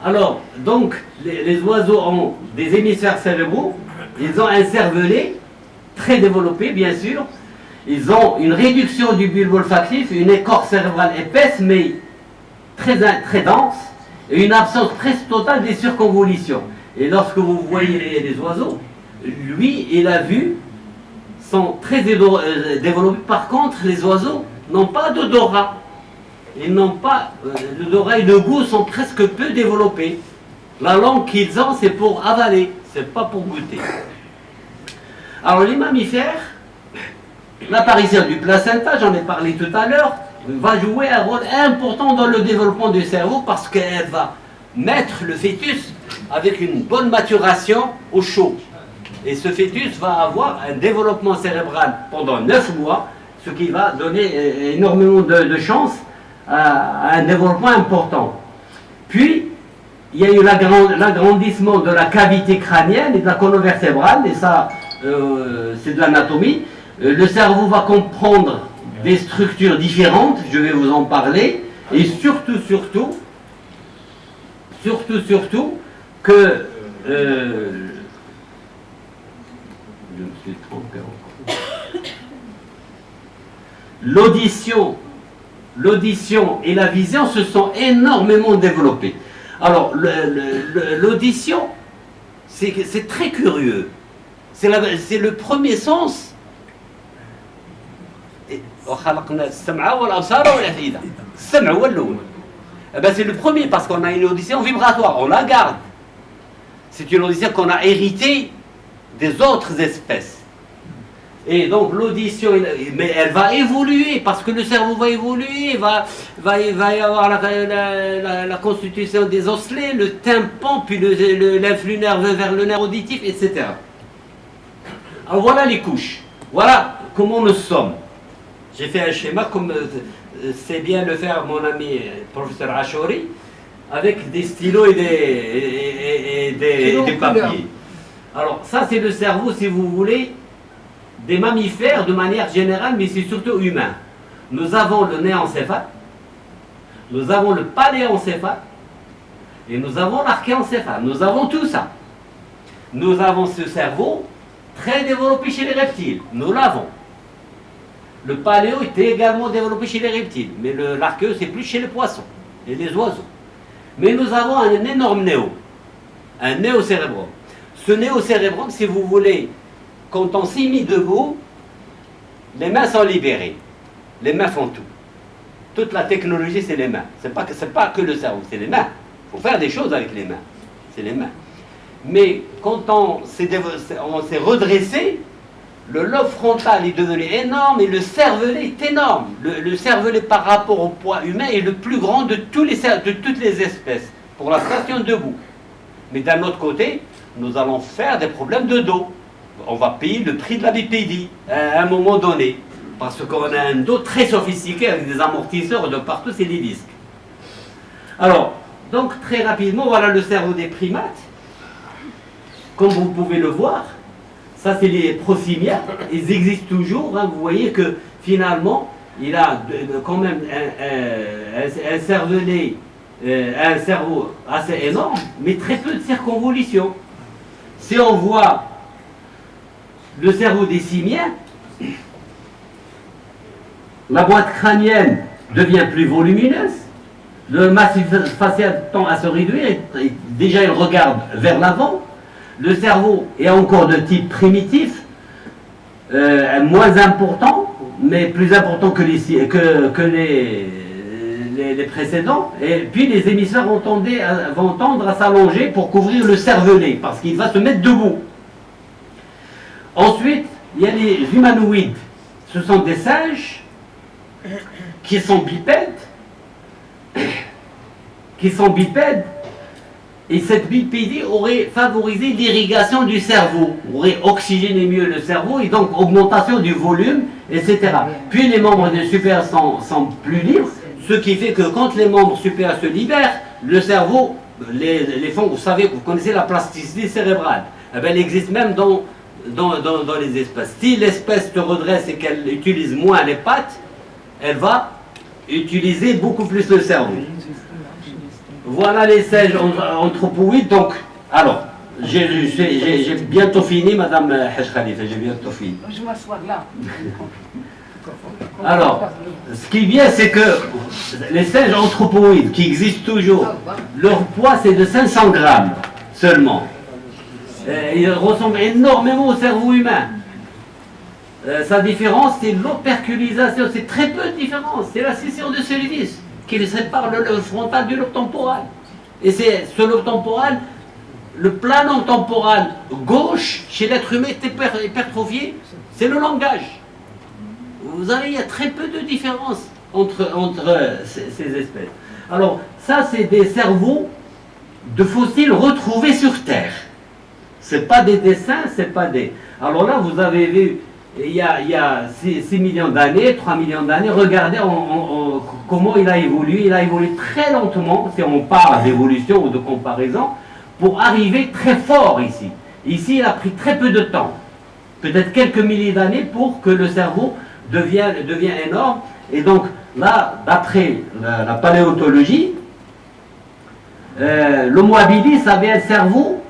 Alors, donc, les oiseaux ont des hémisphères cérébraux, ils ont un cervelet, très développé bien sûr, ils ont une réduction du bulbe olfactif, une écorce cérébrale épaisse mais très dense, et une absence presque totale des circonvolutions. Et lorsque vous voyez les oiseaux, lui et la vue sont très développés. Par contre, les oiseaux n'ont pas d'odorat. Ils n'ont pas l'odorat et le goût sont presque peu développés. La langue qu'ils ont, c'est pour avaler, c'est pas pour goûter. Alors les mammifères, l'apparition du placenta, j'en ai parlé tout à l'heure, va jouer un rôle important dans le développement du cerveau parce qu'elle va mettre le fœtus avec une bonne maturation au chaud. Et ce fœtus va avoir un développement cérébral pendant 9 mois, ce qui va donner énormément de chance à un développement important. Puis, il y a eu l'agrandissement de la cavité crânienne et de la colonne vertébrale, et ça, c'est de l'anatomie. Le cerveau va comprendre des structures différentes, je vais vous en parler, et surtout que je me suis trompé encore. L'audition et la vision se sont énormément développées. Alors, l'audition, c'est très curieux. C'est le premier sens. C'est le premier parce qu'on a une audition vibratoire, on la garde. C'est une audition qu'on a héritée des autres espèces. Et donc l'audition, mais elle va évoluer parce que le cerveau va évoluer, va y avoir la constitution des osselets, le tympan, puis l'influx nerveux vers le nerf auditif, etc. Alors voilà les couches. Voilà comment nous sommes. J'ai fait un schéma comme c'est bien le faire mon ami professeur Achouri, avec des stylos et des papiers. Alors ça c'est le cerveau, si vous voulez, des mammifères de manière générale, mais c'est surtout humain. Nous avons le néencéphale, nous avons le paléencéphale, et nous avons l'archéencéphale. Nous avons tout ça. Nous avons ce cerveau très développé chez les reptiles. Nous l'avons. Le paléo était également développé chez les reptiles, mais l'archéo c'est plus chez les poissons et les oiseaux. Mais nous avons un énorme néo, un néocérébrum. Ce néocérébrum, si vous voulez, quand on s'est mis debout, les mains sont libérées. Les mains font tout. Toute la technologie, c'est les mains. C'est pas que le cerveau, c'est les mains. Il faut faire des choses avec les mains. C'est les mains. Mais quand on s'est redressé, le lobe frontal est devenu énorme et le cervelet est énorme. Le cervelet par rapport au poids humain est le plus grand de toutes les espèces pour la station debout. Mais d'un autre côté, nous allons faire des problèmes de dos. On va payer le prix de la bipédie à un moment donné. Parce qu'on a un dos très sophistiqué avec des amortisseurs de partout, c'est les disques. Alors, donc très rapidement, voilà le cerveau des primates. Comme vous pouvez le voir, ça c'est les prosimiens, ils existent toujours. Hein. Vous voyez que finalement, il a quand même un cervelet, un cerveau assez énorme, mais très peu de circonvolution. Si on voit le cerveau des simiens, la boîte crânienne devient plus volumineuse, le massif facial tend à se réduire, et déjà il regarde vers l'avant. Le cerveau est encore de type primitif, moins important, mais plus important que les précédents. Et puis les émissaires vont tendre à s'allonger pour couvrir le cervelet, parce qu'il va se mettre debout. Ensuite, il y a les humanoïdes. Ce sont des singes qui sont bipèdes, et cette bipédie aurait favorisé l'irrigation du cerveau, aurait oxygéné mieux le cerveau et donc augmentation du volume, etc. Puis les membres supérieurs sont plus libres, ce qui fait que quand les membres supérieurs se libèrent, le cerveau, les fonds, vous savez, vous connaissez la plasticité cérébrale, eh bien, elle existe même dans les espèces. Si l'espèce se redresse et qu'elle utilise moins les pattes, elle va utiliser beaucoup plus le cerveau. Voilà les singes anthropoïdes. Donc, alors, j'ai bientôt fini, Madame Haj Khalifa, j'ai bientôt fini. Je vais m'asseoir là. Alors, ce qui est bien, c'est que les singes anthropoïdes qui existent toujours, leur poids c'est de 500 grammes seulement. Ils ressemblent énormément au cerveau humain. Sa différence, c'est l'operculisation, c'est très peu de différence, c'est la scission de cervix qui sépare le lobe frontal du lobe temporal. Et c'est ce lobe temporal, le planon temporal gauche, chez l'être humain est hypertrophié, c'est le langage. Vous avez, il y a très peu de différence. entre ces espèces. Alors, ça, c'est des cerveaux de fossiles retrouvés sur Terre. C'est pas des dessins, c'est pas des... Alors là, vous avez vu, il y a 6 millions d'années, 3 millions d'années, regardez comment il a évolué. Il a évolué très lentement, si on parle d'évolution ou de comparaison, pour arriver très fort ici. Ici, il a pris très peu de temps, peut-être quelques milliers d'années pour que le cerveau devienne énorme. Et donc là, d'après la paléontologie, l'Homo habilis avait un cerveau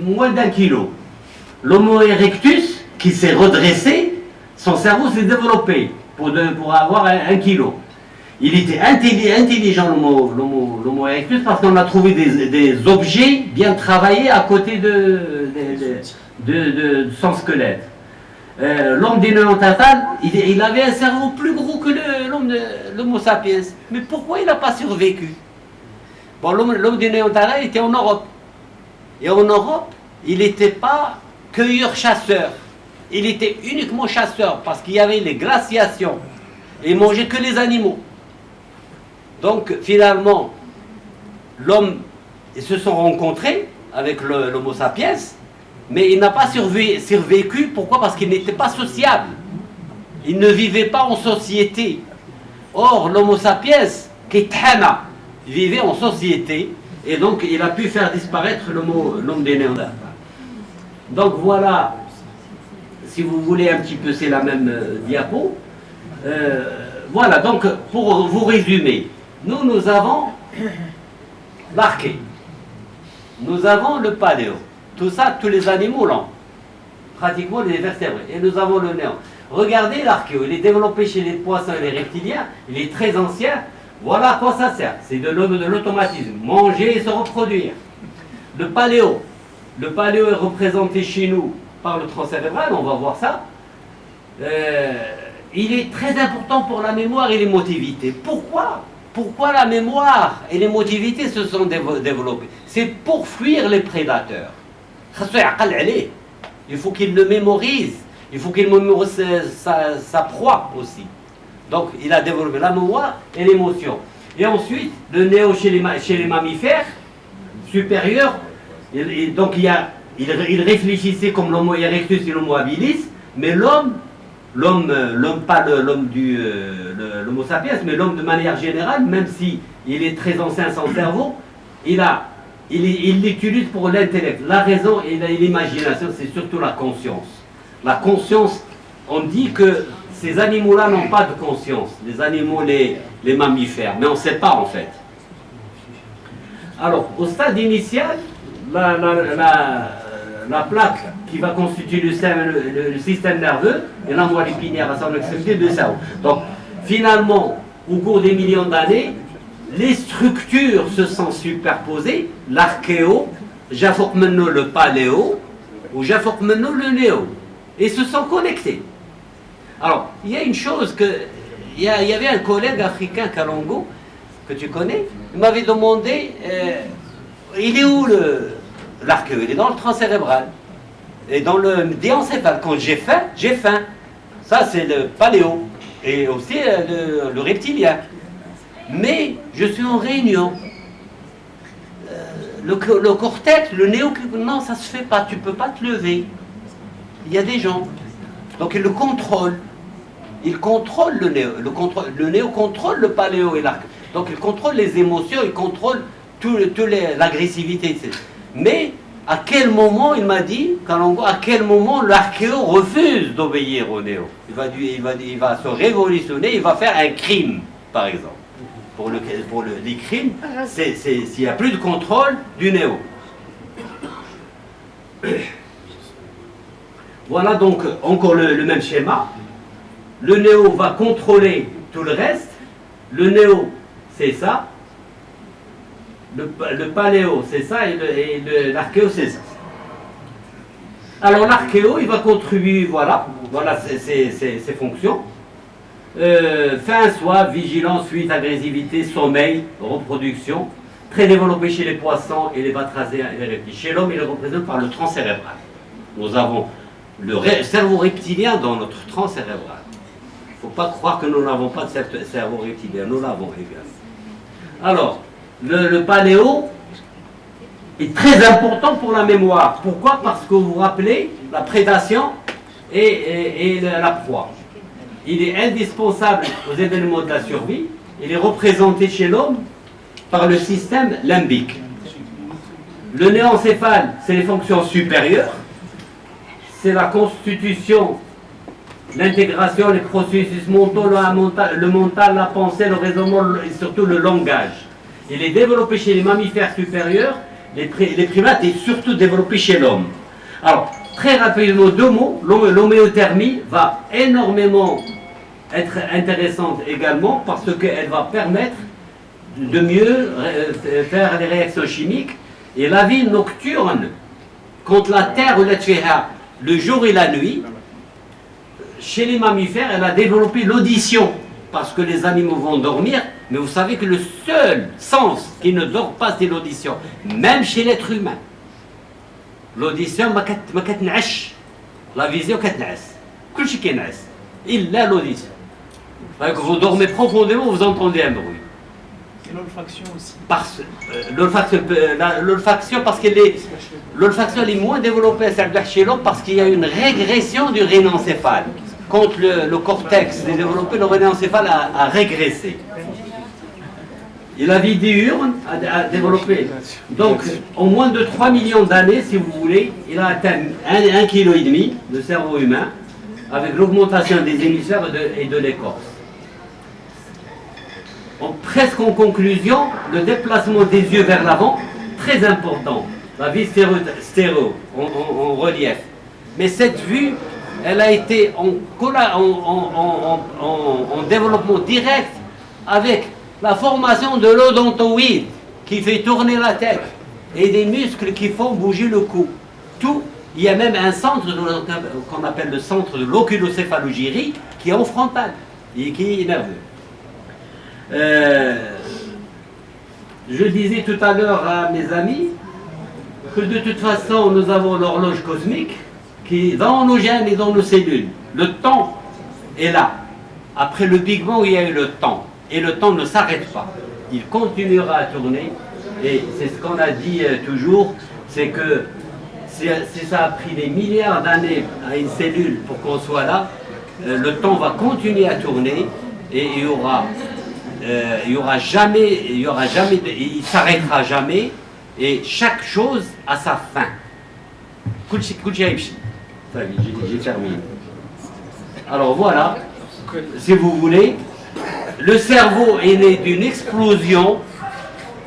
moins d'1 kilo. L'Homo erectus, qui s'est redressé, son cerveau s'est développé pour avoir 1 kilo. Il était intelligent, l'Homo erectus, parce qu'on a trouvé des objets bien travaillés à côté de son squelette. L'homme des Néandertals, il avait un cerveau plus gros que l'Homo sapiens. Mais pourquoi il n'a pas survécu? Bon, l'homme des Néandertals était en Europe. Et en Europe, il n'était pas cueilleur-chasseur. Il était uniquement chasseur, parce qu'il y avait les glaciations. Et il mangeait que les animaux. Donc, finalement, l'homme, ils se sont rencontrés avec l'Homo sapiens, mais il n'a pas survécu. Pourquoi? Parce qu'il n'était pas sociable. Il ne vivait pas en société. Or, l'Homo sapiens, qui est Tana, vivait en société, et donc il a pu faire disparaître l'homme des Néandertals. Donc voilà, si vous voulez un petit peu, c'est la même diapo. Voilà, donc pour vous résumer, nous avons l'arché, nous avons le paléo, tout ça, tous les animaux là, pratiquement les vertébrés, et nous avons le néant. Regardez l'archéo, il est développé chez les poissons et les reptiliens, il est très ancien. Voilà à quoi ça sert, c'est de l'automatisme, manger et se reproduire. Le paléo est représenté chez nous par le tronc cérébral, on va voir ça. Il est très important pour la mémoire et l'émotivité. Pourquoi la mémoire et l'émotivité se sont développées? C'est pour fuir les prédateurs. Il faut qu'il le mémorise, il faut qu'il mémorise sa proie aussi. Donc il a développé la mémoire et l'émotion. Et ensuite, le néo chez les mammifères supérieurs, donc il réfléchissait comme l'Homo erectus et l'Homo habilis, mais l'homme, pas l'Homo sapiens, mais l'homme de manière générale, même si il est très ancien son cerveau, il l'utilise pour l'intellect. La raison et l'imagination, c'est surtout la conscience. La conscience, on dit que ces animaux-là n'ont pas de conscience, les animaux, les mammifères, mais on ne sait pas en fait. Alors, au stade initial, la plaque qui va constituer le système nerveux et la moelle épinière à son extrémité de cerveau. Donc, finalement, au cours des millions d'années, les structures se sont superposées, l'archéo, Jafokmeno le paléo, ou Jafokmeno le néo, et se sont connectés. Alors, il y a une chose que... Il y avait un collègue africain, Kalongo, que tu connais, il m'avait demandé, il est où l'archéo? Il est dans le tronc cérébral. Et dans le diencéphale, quand j'ai faim, j'ai faim. Ça, c'est le paléo. Et aussi le reptilien. Mais je suis en réunion. Le cortex, le néo, non, ça se fait pas, tu peux pas te lever. Il y a des gens. Donc il le contrôle. Il contrôle le néo. Le néo contrôle le paléo et l'archéo. Donc il contrôle les émotions, il contrôle l'agressivité, etc. Mais à quel moment, il m'a dit, à quel moment l'archéo refuse d'obéir au néo? Il va se révolutionner, il va faire un crime, par exemple. Pour les crimes, s'il n'y a plus de contrôle du néo. Voilà donc encore le même schéma. Le néo va contrôler tout le reste. Le néo, c'est ça. Le paléo, c'est ça. Et l'archéo, c'est ça. Alors l'archéo, il va contribuer, voilà ses fonctions. Faim, soif, vigilance, fuite, agressivité, sommeil, reproduction. Très développé chez les poissons et les batraciens et les reptiles. Chez l'homme, il est représenté par le tronc cérébral. Nous avons le cerveau reptilien dans notre tronc cérébral. Il ne faut pas croire que nous n'avons pas de cerveau reptilien, nous l'avons également. Alors, le paléo est très important pour la mémoire. Pourquoi? Parce que vous vous rappelez la prédation et la proie. Il est indispensable aux événements de la survie. Il est représenté chez l'homme par le système limbique. Le néencéphale, c'est les fonctions supérieures. C'est la constitution, l'intégration, les processus mentaux, le mental, la pensée, le raisonnement et surtout le langage. Il est développé chez les mammifères supérieurs, les primates, et surtout développé chez l'homme. Alors, très rapidement, deux mots. L'homéothermie va énormément être intéressante également parce qu'elle va permettre de mieux faire les réactions chimiques. Et la vie nocturne, quand la terre ou le jour et la nuit, chez les mammifères, elle a développé l'audition, parce que les animaux vont dormir, mais vous savez que le seul sens qui ne dort pas, c'est l'audition, même chez l'être humain. L'audition, la vision, il a l'audition. Vous dormez profondément, vous entendez un bruit. Et l'olfaction aussi. L'olfaction, parce que l'olfaction est moins développée chez l'homme parce qu'il y a une régression du rhénencéphale. Quand le cortex est développé, le rhénencéphale a régressé. Et la vie diurne a développé. Donc, en moins de 3 millions d'années, si vous voulez, il a atteint 1,5 kg de cerveau humain avec l'augmentation des hémisphères et de l'écorce. Presque en conclusion, le déplacement des yeux vers l'avant, très important. La vue stéréo, en relief. Mais cette vue, elle a été en développement direct avec la formation de l'odontoïde qui fait tourner la tête et des muscles qui font bouger le cou. Tout, il y a même un centre qu'on appelle le centre de l'oculocéphalogyrie qui est en frontal et qui est nerveux. Je disais tout à l'heure à mes amis que de toute façon nous avons l'horloge cosmique qui dans nos gènes et dans nos cellules. Le temps est là. Après le Big Bang, il y a eu le temps. Et le temps ne s'arrête pas. Il continuera à tourner. Et c'est ce qu'on a dit toujours, c'est que si ça a pris des milliards d'années à une cellule pour qu'on soit là, le temps va continuer à tourner et il y aura jamais, il s'arrêtera jamais, et chaque chose a sa fin. J'ai terminé. Alors voilà, si vous voulez, le cerveau est né d'une explosion.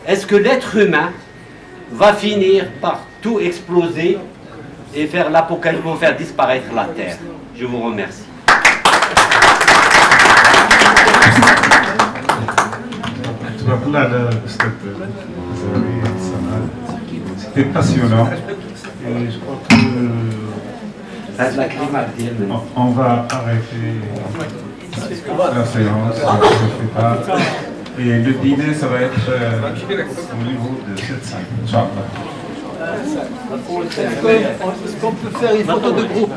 Est-ce que l'être humain va finir par tout exploser et faire l'apocalypse, pour faire disparaître la Terre? Je vous remercie. C'était passionnant et je crois que on va arrêter la séance, je sais pas. Et le dîner, ça va être au niveau de cette salle. Est-ce qu'on peut faire une photo de groupe?